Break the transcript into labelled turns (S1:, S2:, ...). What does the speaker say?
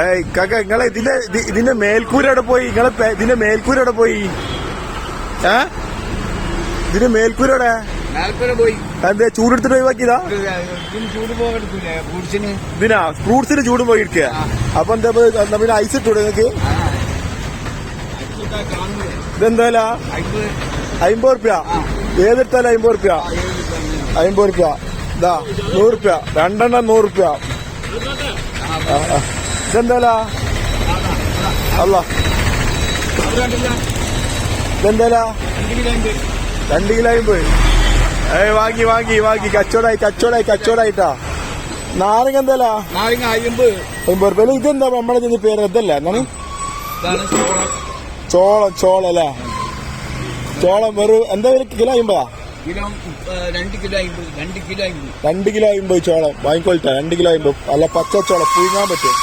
S1: ഏയ് ഇക്കാക്ക നിങ്ങളെ ഇതിന്റെ മേൽക്കൂര എവിടെ പോയി? ഇതിന്റെ മേൽക്കൂര എവിടെ പോയി? ഇതിന്റെ മേൽക്കൂര എവിടെ?
S2: പോയി.
S1: എന്താ ചൂടെടുത്തിട്ട് ഒഴിവാക്കിയതാ? ഇതിനാ ഫ്രൂട്ട്സിന് ചൂട് പോയി ഇരിക്കുക. അപ്പൊ എന്താ പിന്നെ ഐസ് ഇട്ടൂടെ നിങ്ങക്ക്? ഇതെന്താ 50 റുപ്യ? ഏതെടുത്താലും 50 റുപ്യ. 50 റുപ്യ. ഇതാ 100 റുപ്യ. രണ്ടെണ്ണം 100 റുപ്യ. ഇതെന്താ? അല്ല ഇതെന്താ? 2 കിലോ 50. വാങ്ങി വാങ്ങി വാങ്ങി. കച്ചവടായിട്ടാ. നാരങ്ങ എന്താ? 50 റുപ്യ. ഇതെന്താ നമ്മളെ പേര്? ഇതല്ല എന്താണ്? ചോളം അല്ലേ? ചോളം വെറും എന്താ കിലോ 50? 2 കിലോ 50 ചോളം വാങ്ങിക്കൊള്ളട്ടെ. 2 കിലോ 50. അല്ല പച്ച ചോളം പുഴുങ്ങാൻ പറ്റും.